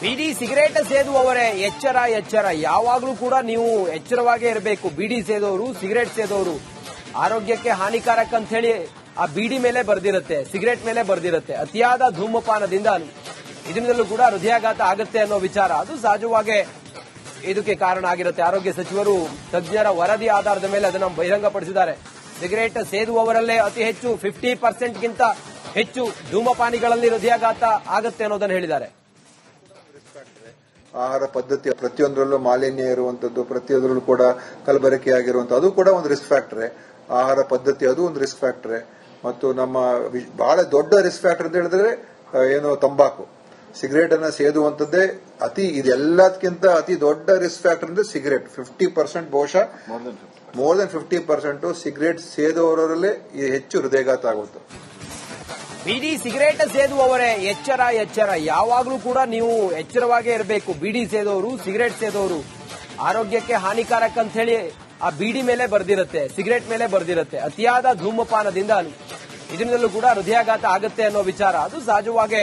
ಬೀಡಿ cigarette ಸೇದುವವರೇ ಎಚ್ಚರ ಎಚ್ಚರ. ಯಾವಾಗಲೂ ಕೂಡ ನೀವು ಎಚ್ಚರವಾಗೇ ಇರಬೇಕು. ಬೀಡಿ ಸೇದೋರು, ಸಿಗರೇಟ್ ಸೇದೋರು ಆರೋಗ್ಯಕ್ಕೆ ಹಾನಿಕಾರಕ ಅಂತ ಹೇಳಿ ಆ ಬೀಡಿ ಮೇಲೆ ಬರ್ದಿರುತ್ತೆ, ಸಿಗರೇಟ್ ಮೇಲೆ ಬರ್ದಿರುತ್ತೆ. ಅತಿಯಾದ ಧೂಮಪಾನದಿಂದ ಇದರಿಂದಲೂ ಕೂಡ ಹೃದಯಾಘಾತ ಆಗುತ್ತೆ ಅನ್ನೋ ವಿಚಾರ ಅದು ಸಹಜವಾಗಿ ಇದಕ್ಕೆ ಕಾರಣ ಆಗಿರುತ್ತೆ. ಆರೋಗ್ಯ ಸಚಿವರು ತಜ್ಞರ ವರದಿ ಆಧಾರದ ಮೇಲೆ ಅದನ್ನು ಬಹಿರಂಗಪಡಿಸಿದ್ದಾರೆ. ಸಿಗರೇಟ್ ಸೇದುವವರಲ್ಲೇ ಅತಿ ಹೆಚ್ಚು 50% ಗಿಂತ ಹೆಚ್ಚು ಧೂಮಪಾನಿಗಳಲ್ಲಿ ಹೃದಯಾಘಾತ ಆಗುತ್ತೆ ಅನ್ನೋದನ್ನು ಹೇಳಿದ್ದಾರೆ. ಆಹಾರ ಪದ್ಧತಿಯ ಪ್ರತಿಯೊಂದರಲ್ಲೂ ಮಾಲಿನ್ಯ ಇರುವಂತದ್ದು, ಪ್ರತಿಯೊಂದರಲ್ಲೂ ಕೂಡ ಕಲಬೆರಕೆ ಆಗಿರುವಂತದ್ದು, ಅದು ಕೂಡ ಒಂದು ರಿಸ್ಕ್ ಫ್ಯಾಕ್ಟರ್. ಆಹಾರ ಪದ್ಧತಿ ಅದು ಒಂದು ರಿಸ್ಕ್ ಫ್ಯಾಕ್ಟರ್. ಮತ್ತು ನಮ್ಮ ಬಹಳ ದೊಡ್ಡ ರಿಸ್ಕ್ ಫ್ಯಾಕ್ಟರ್ ಅಂತ ಹೇಳಿದ್ರೆ ಏನು ತಂಬಾಕು, ಸಿಗರೇಟ್ ಅನ್ನ ಸೇದುವಂತದ್ದೇ ಇದೆಲ್ಲದಕ್ಕಿಂತ ಅತಿ ದೊಡ್ಡ ರಿಸ್ಕ್ ಫ್ಯಾಕ್ಟರ್ ಅಂದ್ರೆ ಸಿಗರೇಟ್. 50% ಬಹುಶಃ ಮೋರ್ ದನ್ 50% ಸಿಗರೇಟ್ ಸೇದುವವರಲ್ಲೇ ಹೆಚ್ಚು ಹೃದಯಾಘಾತ ಆಗುತ್ತೆ. ಬೀಡಿ ಸಿಗರೇಟ್ ಸೇದುವವರೇ ಎಚ್ಚರ ಎಚ್ಚರ. ಯಾವಾಗಲೂ ಕೂಡ ನೀವು ಎಚ್ಚರವಾಗೇ ಇರಬೇಕು. ಬೀಡಿ ಸೇದೋರು, ಸಿಗರೇಟ್ ಸೇದೋರು ಆರೋಗ್ಯಕ್ಕೆ ಹಾನಿಕಾರಕ ಅಂತ ಹೇಳಿ ಆ ಬೀಡಿ ಮೇಲೆ ಬರ್ದಿರುತ್ತೆ, ಸಿಗರೇಟ್ ಮೇಲೆ ಬರ್ದಿರುತ್ತೆ. ಅತಿಯಾದ ಧೂಮಪಾನದಿಂದ ಇದರಿಂದಲೂ ಕೂಡ ಹೃದಯಾಘಾತ ಆಗುತ್ತೆ ಅನ್ನೋ ವಿಚಾರ ಅದು ಸಹಜವಾಗಿ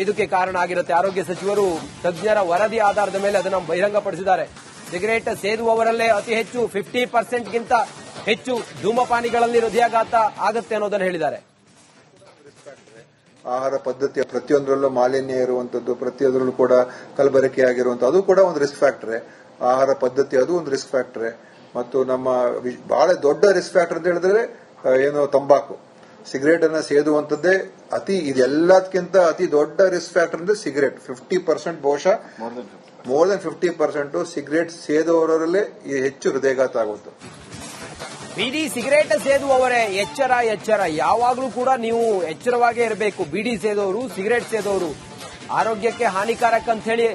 ಇದಕ್ಕೆ ಕಾರಣ ಆಗಿರುತ್ತೆ. ಆರೋಗ್ಯ ಸಚಿವರು ತಜ್ಞರ ವರದಿ ಆಧಾರದ ಮೇಲೆ ಅದನ್ನು ಬಹಿರಂಗಪಡಿಸಿದ್ದಾರೆ. ಸಿಗರೇಟ್ ಸೇದುವವರಲ್ಲೇ ಅತಿ ಹೆಚ್ಚು 50% ಗಿಂತ ಹೆಚ್ಚು ಧೂಮಪಾನಿಗಳಲ್ಲಿ ಹೃದಯಾಘಾತ ಆಗುತ್ತೆ ಅನ್ನೋದನ್ನು ಹೇಳಿದ್ದಾರೆ. ಆಹಾರ ಪದ್ಧತಿಯ ಪ್ರತಿಯೊಂದರಲ್ಲೂ ಮಾಲಿನ್ಯ ಇರುವಂತದ್ದು, ಪ್ರತಿಯೊಂದರಲ್ಲೂ ಕೂಡ ಕಲಬೆರಕೆ ಆಗಿರುವಂತದ್ದು, ಅದು ಕೂಡ ಒಂದು ರಿಸ್ಕ್ ಫ್ಯಾಕ್ಟರ್. ಆಹಾರ ಪದ್ಧತಿ ಅದು ಒಂದು ರಿಸ್ಕ್ ಫ್ಯಾಕ್ಟರ್. ಮತ್ತು ನಮ್ಮ ಬಹಳ ದೊಡ್ಡ ರಿಸ್ಕ್ ಫ್ಯಾಕ್ಟರ್ ಅಂತ ಹೇಳಿದ್ರೆ ಏನು ತಂಬಾಕು, ಸಿಗರೇಟ್ ಅನ್ನ ಸೇದುವಂತದ್ದೇ ಇದೆಲ್ಲದಕ್ಕಿಂತ ಅತಿ ದೊಡ್ಡ ರಿಸ್ಕ್ ಫ್ಯಾಕ್ಟರ್ ಅಂದ್ರೆ ಸಿಗರೇಟ್. 50% ಬಹುಶಃ ಮೋರ್ ದನ್ 50% ಸಿಗರೇಟ್ ಸೇದುವವರಲ್ಲೇ ಹೆಚ್ಚು ಹೃದಯಾಘಾತ ಆಗುತ್ತೆ. ಬೀಡಿ ಸಿಗರೇಟ್ ಸೇದುವವರೇ ಎಚ್ಚರ ಎಚ್ಚರ. ಯಾವಾಗಲೂ ಕೂಡ ನೀವು ಎಚ್ಚರವಾಗೇ ಇರಬೇಕು. ಬೀಡಿ ಸೇದೋರು, ಸಿಗರೇಟ್ ಸೇದೋರು ಆರೋಗ್ಯಕ್ಕೆ ಹಾನಿಕಾರಕ ಅಂತ ಹೇಳಿ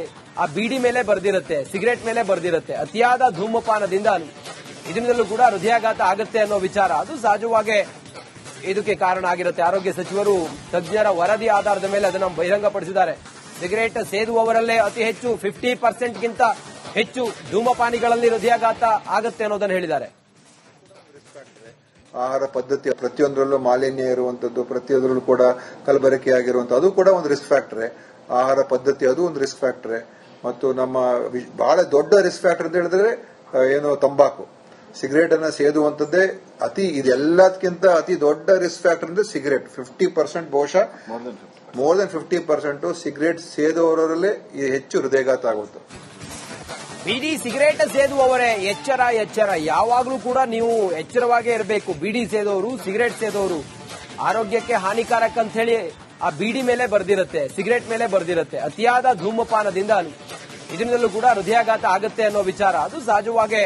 ಆ ಬೀಡಿ ಮೇಲೆ ಬರ್ದಿರುತ್ತೆ, ಸಿಗರೇಟ್ ಮೇಲೆ ಬರ್ದಿರುತ್ತೆ. ಅತಿಯಾದ ಧೂಮಪಾನದಿಂದ ಇದರಿಂದಲೂ ಕೂಡ ಹೃದಯಾಘಾತ ಆಗುತ್ತೆ ಅನ್ನೋ ವಿಚಾರ ಅದು ಸಹಜವಾಗಿ ಇದಕ್ಕೆ ಕಾರಣ ಆಗಿರುತ್ತೆ. ಆರೋಗ್ಯ ಸಚಿವರು ತಜ್ಞರ ವರದಿ ಆಧಾರದ ಮೇಲೆ ಅದನ್ನು ಬಹಿರಂಗಪಡಿಸಿದ್ದಾರೆ. ಸಿಗರೇಟ್ ಸೇದುವವರಲ್ಲೇ ಅತಿ ಹೆಚ್ಚು 50% ಗಿಂತ ಹೆಚ್ಚು ಧೂಮಪಾನಿಗಳಲ್ಲಿ ಹೃದಯಾಘಾತ ಆಗುತ್ತೆ ಅನ್ನೋದನ್ನು ಹೇಳಿದ್ದಾರೆ. ಆಹಾರ ಪದ್ಧತಿಯ ಪ್ರತಿಯೊಂದರಲ್ಲೂ ಮಾಲಿನ್ಯ ಇರುವಂತದ್ದು, ಪ್ರತಿಯೊಂದರಲ್ಲೂ ಕೂಡ ಕಲಬೆರಕೆ ಆಗಿರುವಂತದ್ದು, ಅದು ಕೂಡ ಒಂದು ರಿಸ್ಕ್ ಫ್ಯಾಕ್ಟರ್. ಆಹಾರ ಪದ್ಧತಿ ಅದು ಒಂದು ರಿಸ್ಕ್ ಫ್ಯಾಕ್ಟರ್. ಮತ್ತು ನಮ್ಮ ಬಹಳ ದೊಡ್ಡ ರಿಸ್ಕ್ ಫ್ಯಾಕ್ಟರ್ ಅಂತ ಹೇಳಿದ್ರೆ ಏನು ತಂಬಾಕು, ಸಿಗರೇಟ್ ಅನ್ನ ಸೇದುವಂತದ್ದೇ ಇದೆಲ್ಲದಕ್ಕಿಂತ ಅತಿ ದೊಡ್ಡ ರಿಸ್ಕ್ ಫ್ಯಾಕ್ಟರ್ ಅಂದ್ರೆ ಸಿಗರೇಟ್. 50% ಬಹುಶಃ ಮೋರ್ ದನ್ 50% ಸಿಗರೇಟ್ ಸೇದುವವರಲ್ಲೇ ಹೆಚ್ಚು ಹೃದಯಾಘಾತ ಆಗುತ್ತೆ. ಬೀಡಿ ಸಿಗರೇಟ್ ಸೇದುವವರೇ ಎಚ್ಚರ ಎಚ್ಚರ. ಯಾವಾಗಲೂ ಕೂಡ ನೀವು ಎಚ್ಚರವಾಗೇ ಇರಬೇಕು. ಬೀಡಿ ಸೇದೋರು, ಸಿಗರೇಟ್ ಸೇದೋರು ಆರೋಗ್ಯಕ್ಕೆ ಹಾನಿಕಾರಕ ಅಂತ ಹೇಳಿ ಆ ಬೀಡಿ ಮೇಲೆ ಬರ್ದಿರುತ್ತೆ, ಸಿಗರೇಟ್ ಮೇಲೆ ಬರ್ದಿರುತ್ತೆ. ಅತಿಯಾದ ಧೂಮಪಾನದಿಂದ ಇದರಿಂದಲೂ ಕೂಡ ಹೃದಯಾಘಾತ ಆಗುತ್ತೆ ಅನ್ನೋ ವಿಚಾರ ಅದು ಸಹಜವಾಗಿ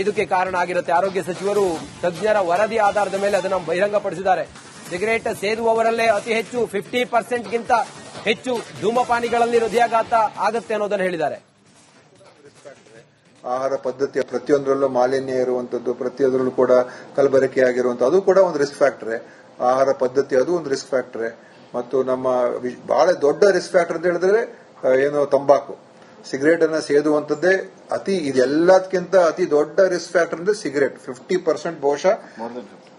ಇದಕ್ಕೆ ಕಾರಣ ಆಗಿರುತ್ತೆ. ಆರೋಗ್ಯ ಸಚಿವರು ತಜ್ಞರ ವರದಿ ಆಧಾರದ ಮೇಲೆ ಅದನ್ನು ಬಹಿರಂಗಪಡಿಸಿದ್ದಾರೆ. ಸಿಗರೇಟ್ ಸೇದುವವರಲ್ಲೇ ಅತಿ ಹೆಚ್ಚು 50% ಗಿಂತ ಹೆಚ್ಚು ಧೂಮಪಾನಿಗಳಲ್ಲಿ ಹೃದಯಾಘಾತ ಆಗುತ್ತೆ ಅನ್ನೋದನ್ನು ಹೇಳಿದ್ದಾರೆ. ಆಹಾರ ಪದ್ಧತಿಯ ಪ್ರತಿಯೊಂದರಲ್ಲೂ ಮಾಲಿನ್ಯ ಇರುವಂತದ್ದು, ಪ್ರತಿಯೊಂದರಲ್ಲೂ ಕೂಡ ಕಲಬೆರಕೆ ಆಗಿರುವಂತದ್ದು, ಅದು ಕೂಡ ಒಂದು ರಿಸ್ಕ್ ಫ್ಯಾಕ್ಟರ್. ಆಹಾರ ಪದ್ಧತಿ ಅದು ಒಂದು ರಿಸ್ಕ್ ಫ್ಯಾಕ್ಟರ್. ಮತ್ತು ನಮ್ಮ ಬಹಳ ದೊಡ್ಡ ರಿಸ್ಕ್ ಫ್ಯಾಕ್ಟರ್ ಅಂತ ಹೇಳಿದ್ರೆ ಏನು ತಂಬಾಕು, ಸಿಗರೇಟ್ ಅನ್ನ ಸೇದುವಂತದ್ದೇ ಇದೆಲ್ಲದಕ್ಕಿಂತ ಅತಿ ದೊಡ್ಡ ರಿಸ್ಕ್ ಫ್ಯಾಕ್ಟರ್ ಅಂದ್ರೆ ಸಿಗರೇಟ್. 50% ಬಹುಶಃ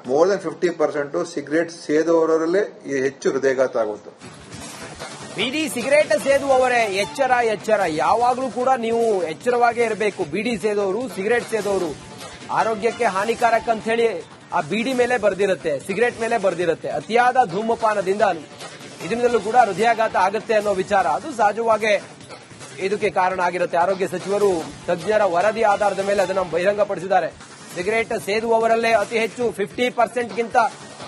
ಮೋರ್ ದನ್ 50% ಸಿಗರೇಟ್ ಸೇದುವವರಲ್ಲೇ ಹೆಚ್ಚು ಹೃದಯಾಘಾತ ಆಗುತ್ತೆ. ಬೀಡಿ ಸಿಗರೇಟ್ ಸೇದುವವರೇ ಎಚ್ಚರ ಎಚ್ಚರ. ಯಾವಾಗಲೂ ಕೂಡ ನೀವು ಎಚ್ಚರವಾಗೇ ಇರಬೇಕು. ಬೀಡಿ ಸೇದೋರು, ಸಿಗರೇಟ್ ಸೇದೋರು ಆರೋಗ್ಯಕ್ಕೆ ಹಾನಿಕಾರಕ ಅಂತ ಹೇಳಿ ಆ ಬೀಡಿ ಮೇಲೆ ಬರ್ದಿರುತ್ತೆ, ಸಿಗರೇಟ್ ಮೇಲೆ ಬರ್ದಿರುತ್ತೆ. ಅತಿಯಾದ ಧೂಮಪಾನದಿಂದ ಇದರಿಂದಲೂ ಕೂಡ ಹೃದಯಾಘಾತ ಆಗುತ್ತೆ ಅನ್ನೋ ವಿಚಾರ ಅದು ಸಹಜವಾಗಿ ಇದಕ್ಕೆ ಕಾರಣ ಆಗಿರುತ್ತೆ. ಆರೋಗ್ಯ ಸಚಿವರು ತಜ್ಞರ ವರದಿ ಆಧಾರದ ಮೇಲೆ ಅದನ್ನು ಬಹಿರಂಗಪಡಿಸಿದ್ದಾರೆ. ಸಿಗರೇಟ್ ಸೇದುವವರಲ್ಲೇ ಅತಿ ಹೆಚ್ಚು 50% ಗಿಂತ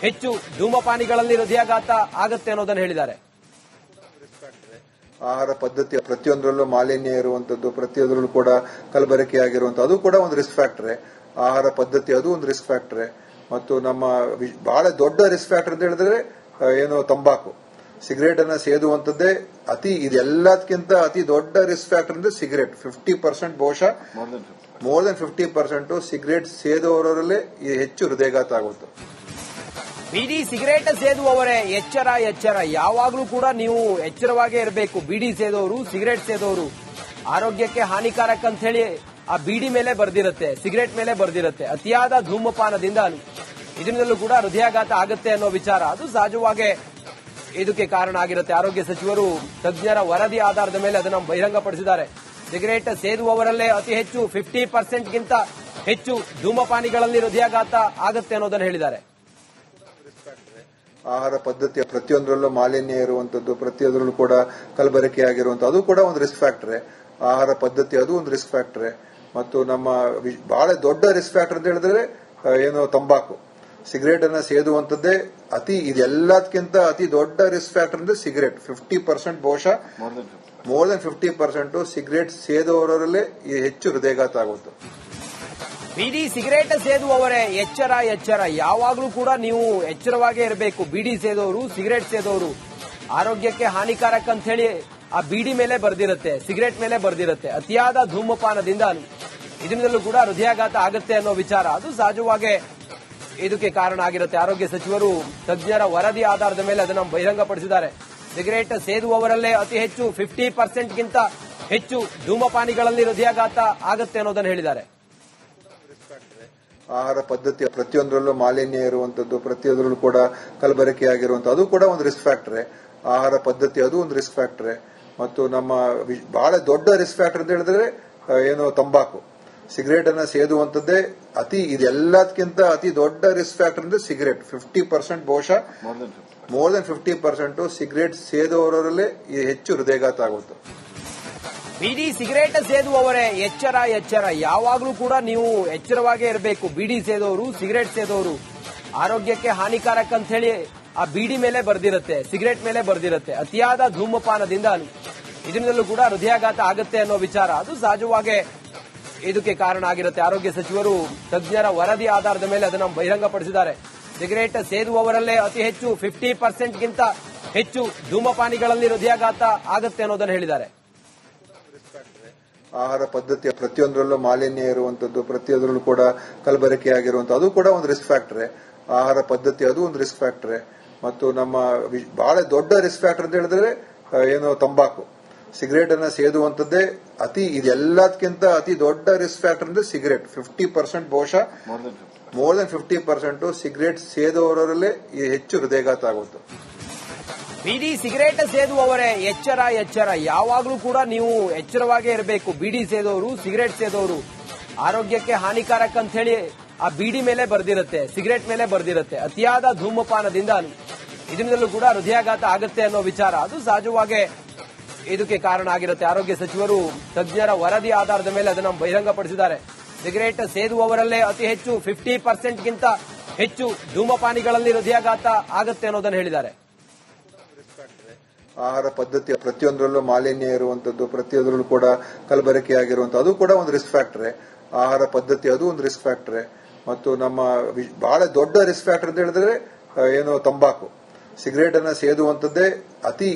ಹೆಚ್ಚು ಧೂಮಪಾನಿಗಳಲ್ಲಿ ಹೃದಯಾಘಾತ ಆಗುತ್ತೆ ಅನ್ನೋದನ್ನು ಹೇಳಿದ್ದಾರೆ. ಆಹಾರ ಪದ್ಧತಿಯ ಪ್ರತಿಯೊಂದರಲ್ಲೂ ಮಾಲಿನ್ಯ ಇರುವಂತದ್ದು, ಪ್ರತಿಯೊಂದರಲ್ಲೂ ಕೂಡ ಕಲಬೆರಕೆ ಆಗಿರುವಂತದ್ದು, ಅದು ಕೂಡ ಒಂದು ರಿಸ್ಕ್ ಫ್ಯಾಕ್ಟರ್. ಆಹಾರ ಪದ್ಧತಿ ಅದು ಒಂದು ರಿಸ್ಕ್ ಫ್ಯಾಕ್ಟರ್. ಮತ್ತು ನಮ್ಮ ಬಹಳ ದೊಡ್ಡ ರಿಸ್ಕ್ ಫ್ಯಾಕ್ಟರ್ ಅಂತ ಹೇಳಿದ್ರೆ ಏನು ತಂಬಾಕು, ಸಿಗರೇಟ್ ಅನ್ನ ಸೇದುವಂತದ್ದೇ ಇದೆಲ್ಲದಕ್ಕಿಂತ ಅತಿ ದೊಡ್ಡ ರಿಸ್ಕ್ ಫ್ಯಾಕ್ಟರ್ ಅಂದ್ರೆ ಸಿಗರೇಟ್. 50% ಬಹುಶಃ ಮೋರ್ ದನ್ 50% ಸಿಗರೇಟ್ ಸೇದುವವರಲ್ಲೇ ಹೆಚ್ಚು ಹೃದಯಾಘಾತ ಆಗುತ್ತೆ. ಬೀಡಿ ಸಿಗರೇಟ್ ಸೇದುವವರೇ ಎಚ್ಚರ ಎಚ್ಚರ. ಯಾವಾಗಲೂ ಕೂಡ ನೀವು ಎಚ್ಚರವಾಗೇ ಇರಬೇಕು. ಬೀಡಿ ಸೇದೋರು, ಸಿಗರೇಟ್ ಸೇದೋರು ಆರೋಗ್ಯಕ್ಕೆ ಹಾನಿಕಾರಕ ಅಂತ ಹೇಳಿ ಆ ಬೀಡಿ ಮೇಲೆ ಬರ್ದಿರುತ್ತೆ, ಸಿಗರೇಟ್ ಮೇಲೆ ಬರ್ದಿರುತ್ತೆ. ಅತಿಯಾದ ಧೂಮಪಾನದಿಂದ ಇದರಿಂದಲೂ ಕೂಡ ಹೃದಯಾಘಾತ ಆಗುತ್ತೆ ಅನ್ನೋ ವಿಚಾರ ಅದು ಸಹಜವಾಗಿ ಇದಕ್ಕೆ ಕಾರಣ ಆಗಿರುತ್ತೆ. ಆರೋಗ್ಯ ಸಚಿವರು ತಜ್ಞರ ವರದಿ ಆಧಾರದ ಮೇಲೆ ಅದನ್ನು ಬಹಿರಂಗಪಡಿಸಿದ್ದಾರೆ. ಸಿಗರೇಟ್ ಸೇದುವವರಲ್ಲೇ ಅತಿ ಹೆಚ್ಚು 50% ಗಿಂತ ಹೆಚ್ಚು ಧೂಮಪಾನಿಗಳಲ್ಲಿ ಹೃದಯಾಘಾತ ಆಗುತ್ತೆ ಅನ್ನೋದನ್ನು ಹೇಳಿದ್ದಾರೆ. ಆಹಾರ ಪದ್ಧತಿಯ ಪ್ರತಿಯೊಂದರಲ್ಲೂ ಮಾಲಿನ್ಯ ಇರುವಂತದ್ದು, ಪ್ರತಿಯೊಂದರಲ್ಲೂ ಕೂಡ ಕಲಬೆರಕೆ ಆಗಿರುವಂತದ್ದು, ಅದು ಕೂಡ ಒಂದು ರಿಸ್ಕ್ ಫ್ಯಾಕ್ಟರ್. ಆಹಾರ ಪದ್ಧತಿ ಅದು ಒಂದು ರಿಸ್ಕ್ ಫ್ಯಾಕ್ಟರ್. ಮತ್ತು ನಮ್ಮ ಬಹಳ ದೊಡ್ಡ ರಿಸ್ಕ್ ಫ್ಯಾಕ್ಟರ್ ಅಂತ ಹೇಳಿದ್ರೆ ತಂಬಾಕು, ಸಿಗರೇಟ್ ಅನ್ನ ಸೇದುವಂತದ್ದೇ ಇದೆಲ್ಲದಕ್ಕಿಂತ ಅತಿ ದೊಡ್ಡ ರಿಸ್ಕ್ ಫ್ಯಾಕ್ಟರ್ ಅಂದ್ರೆ ಸಿಗರೇಟ್. 50% ಬಹುಶಃ ಮೋರ್ ದನ್ 50% ಸಿಗರೇಟ್ ಸೇದುವವರಲ್ಲೇ ಹೆಚ್ಚು ಹೃದಯಾಘಾತ ಆಗುತ್ತೆ. ಬೀಡಿ ಸಿಗರೇಟ್ ಸೇದುವವರೇ ಎಚ್ಚರ ಎಚ್ಚರ. ಯಾವಾಗಲೂ ಕೂಡ ನೀವು ಎಚ್ಚರವಾಗೇ ಇರಬೇಕು. ಬೀಡಿ ಸೇದೋರು, ಸಿಗರೇಟ್ ಸೇದೋರು ಆರೋಗ್ಯಕ್ಕೆ ಹಾನಿಕಾರಕ ಅಂತ ಹೇಳಿ ಆ ಬೀಡಿ ಮೇಲೆ ಬರ್ದಿರುತ್ತೆ, ಸಿಗರೇಟ್ ಮೇಲೆ ಬರ್ದಿರುತ್ತೆ. ಅತಿಯಾದ ಧೂಮಪಾನದಿಂದ ಇದರಿಂದಲೂ ಕೂಡ ಹೃದಯಾಘಾತ ಆಗುತ್ತೆ ಅನ್ನೋ ವಿಚಾರ ಅದು ಸಹಜವಾಗಿ ಇದಕ್ಕೆ ಕಾರಣ ಆಗಿರುತ್ತೆ. ಆರೋಗ್ಯ ಸಚಿವರು ತಜ್ಞರ ವರದಿ ಆಧಾರದ ಮೇಲೆ ಅದನ್ನು ಬಹಿರಂಗಪಡಿಸಿದ್ದಾರೆ. ಸಿಗರೇಟ್ ಸೇದುವವರಲ್ಲೇ ಅತಿ ಹೆಚ್ಚು 50% ಗಿಂತ ಹೆಚ್ಚು ಧೂಮಪಾನಿಗಳಲ್ಲಿ ಹೃದಯಾಘಾತ ಆಗುತ್ತೆ ಅನ್ನೋದನ್ನು ಹೇಳಿದ್ದಾರೆ. ಆಹಾರ ಪದ್ಧತಿಯ ಪ್ರತಿಯೊಂದರಲ್ಲೂ ಮಾಲಿನ್ಯ ಇರುವಂತದ್ದು, ಪ್ರತಿಯೊಂದರಲ್ಲೂ ಕೂಡ ಕಲಬೆರಕೆ ಆಗಿರುವಂತದ್ದು, ಅದು ಕೂಡ ಒಂದು ರಿಸ್ಕ್ ಫ್ಯಾಕ್ಟರ್. ಆಹಾರ ಪದ್ಧತಿ ಅದು ಒಂದು ರಿಸ್ಕ್ ಫ್ಯಾಕ್ಟರ್. ಮತ್ತು ನಮ್ಮ ಬಹಳ ದೊಡ್ಡ ರಿಸ್ಕ್ ಫ್ಯಾಕ್ಟರ್ ಅಂತ ಹೇಳಿದ್ರೆ ತಂಬಾಕು, ಸಿಗರೇಟ್ ಅನ್ನ ಸೇದುವಂತದ್ದೇ ಇದೆಲ್ಲದಕ್ಕಿಂತ ಅತಿ ದೊಡ್ಡ ರಿಸ್ಕ್ ಫ್ಯಾಕ್ಟರ್ ಅಂದ್ರೆ ಸಿಗರೇಟ್. 50% ಬಹುಶಃ ಮೋರ್ ದನ್ 50% ಸಿಗರೇಟ್ ಸೇದುವವರಲ್ಲೇ ಹೆಚ್ಚು ಹೃದಯಾಘಾತ ಆಗುತ್ತೆ. ಬೀಡಿ ಸಿಗರೇಟ್ ಸೇದುವವರೇ ಎಚ್ಚರ ಎಚ್ಚರ. ಯಾವಾಗಲೂ ಕೂಡ ನೀವು ಎಚ್ಚರವಾಗೇ ಇರಬೇಕು. ಬೀಡಿ ಸೇದೋರು, ಸಿಗರೇಟ್ ಸೇದೋರು ಆರೋಗ್ಯಕ್ಕೆ ಹಾನಿಕಾರಕ ಅಂತ ಹೇಳಿ ಆ ಬೀಡಿ ಮೇಲೆ ಬರ್ದಿರುತ್ತೆ, ಸಿಗರೇಟ್ ಮೇಲೆ ಬರ್ದಿರುತ್ತೆ. ಅತಿಯಾದ ಧೂಮಪಾನದಿಂದ ಇದರಿಂದಲೂ ಕೂಡ ಹೃದಯಾಘಾತ ಆಗುತ್ತೆ ಅನ್ನೋ ವಿಚಾರ ಅದು ಸಹಜವಾಗಿ ಇದಕ್ಕೆ ಕಾರಣ ಆಗಿರುತ್ತೆ. ಆರೋಗ್ಯ ಸಚಿವರು ತಜ್ಞರ ವರದಿ ಆಧಾರದ ಮೇಲೆ ಅದನ್ನು ಬಹಿರಂಗಪಡಿಸಿದ್ದಾರೆ. ಸಿಗರೇಟ್ ಸೇದುವವರಲ್ಲೇ ಅತಿ ಹೆಚ್ಚು 50% ಗಿಂತ ಹೆಚ್ಚು ಧೂಮಪಾನಿಗಳಲ್ಲಿ ಹೃದಯಾಘಾತ ಆಗುತ್ತೆ ಅನ್ನೋದನ್ನು ಹೇಳಿದ್ದಾರೆ. ಆಹಾರ ಪದ್ಧತಿಯ ಪ್ರತಿಯೊಂದರಲ್ಲೂ ಮಾಲಿನ್ಯ ಇರುವಂತದ್ದು, ಪ್ರತಿಯೊಂದರಲ್ಲೂ ಕೂಡ ಕಲಬೆರಕೆ ಆಗಿರುವಂತದ್ದು, ಅದು ಕೂಡ ಒಂದು ರಿಸ್ಕ್ ಫ್ಯಾಕ್ಟರ್. ಆಹಾರ ಪದ್ಧತಿ ಅದು ಒಂದು ರಿಸ್ಕ್ ಫ್ಯಾಕ್ಟರ್. ಮತ್ತು ನಮ್ಮ ಬಹಳ ದೊಡ್ಡ ರಿಸ್ಕ್ ಫ್ಯಾಕ್ಟರ್ ಅಂತ ಹೇಳಿದ್ರೆ ತಂಬಾಕು, ಸಿಗರೇಟ್ ಅನ್ನ ಸೇದುವಂತದ್ದೇ ಇದೆಲ್ಲದಕ್ಕಿಂತ ಅತಿ ದೊಡ್ಡ ರಿಸ್ಕ್ ಫ್ಯಾಕ್ಟರ್ ಅಂದ್ರೆ ಸಿಗರೇಟ್. 50% ಬಹುಶಃ ಮೋರ್ ದನ್ 50% ಸಿಗರೇಟ್ ಸೇದುವವರಲ್ಲೇ ಹೆಚ್ಚು ಹೃದಯಾಘಾತ ಆಗುತ್ತೆ. ಬೀಡಿ ಸಿಗರೇಟ್ ಸೇದುವವರೇ ಎಚ್ಚರ ಎಚ್ಚರ. ಯಾವಾಗಲೂ ಕೂಡ ನೀವು ಎಚ್ಚರವಾಗೇ ಇರಬೇಕು. ಬೀಡಿ ಸೇದೋರು, ಸಿಗರೇಟ್ ಸೇದೋರು ಆರೋಗ್ಯಕ್ಕೆ ಹಾನಿಕಾರಕ ಅಂತ ಹೇಳಿ ಆ ಬೀಡಿ ಮೇಲೆ ಬರ್ದಿರುತ್ತೆ, ಸಿಗರೇಟ್ ಮೇಲೆ ಬರ್ದಿರುತ್ತೆ. ಅತಿಯಾದ ಧೂಮಪಾನದಿಂದ ಇದರಿಂದಲೂ ಕೂಡ ಹೃದಯಾಘಾತ ಆಗುತ್ತೆ ಅನ್ನೋ ವಿಚಾರ ಅದು ಸಹಜವಾಗಿ ಇದಕ್ಕೆ ಕಾರಣ ಆಗಿರುತ್ತೆ. ಆರೋಗ್ಯ ಸಚಿವರು ತಜ್ಞರ ವರದಿ ಆಧಾರದ ಮೇಲೆ ಅದನ್ನು ಬಹಿರಂಗಪಡಿಸಿದ್ದಾರೆ. ಸಿಗರೇಟ್ ಸೇದುವವರಲ್ಲೇ ಅತಿ ಹೆಚ್ಚು 50% ಗಿಂತ ಹೆಚ್ಚು ಧೂಮಪಾನಿಗಳಲ್ಲಿ ಹೃದಯಾಘಾತ ಆಗುತ್ತೆ ಅನ್ನೋದನ್ನು ಹೇಳಿದ್ದಾರೆ. ಆಹಾರ ಪದ್ಧತಿಯ ಪ್ರತಿಯೊಂದರಲ್ಲೂ ಮಾಲಿನ್ಯ ಇರುವಂತದ್ದು, ಪ್ರತಿಯೊಂದರಲ್ಲೂ ಕೂಡ ಕಲಬೆರಕೆ ಆಗಿರುವಂತದ್ದು, ಅದು ಕೂಡ ಒಂದು ರಿಸ್ಕ್ ಫ್ಯಾಕ್ಟರ್. ಆಹಾರ ಪದ್ಧತಿ ಅದು ಒಂದು ರಿಸ್ಕ್ ಫ್ಯಾಕ್ಟರ್. ಮತ್ತು ನಮ್ಮ ಬಹಳ ದೊಡ್ಡ ರಿಸ್ಕ್ ಫ್ಯಾಕ್ಟರ್ ಅಂತ ಹೇಳಿದ್ರೆ ತಂಬಾಕು, ಸಿಗರೇಟ್ ಅನ್ನ ಸೇದುವಂತದ್ದೇ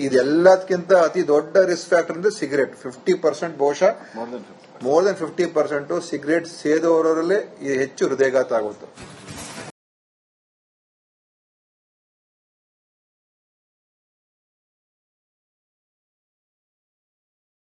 ಇದೆಲ್ಲದಕ್ಕಿಂತ ಅತಿ ದೊಡ್ಡ ರಿಸ್ಕ್ ಫ್ಯಾಕ್ಟರ್ ಅಂದ್ರೆ ಸಿಗರೇಟ್. 50% ಬಹುಶಃ ಮೋರ್ ದನ್ 50% ಸಿಗರೇಟ್ ಸೇದುವವರಲ್ಲೇ ಹೆಚ್ಚು ಹೃದಯಾಘಾತ ಆಗುತ್ತೆ.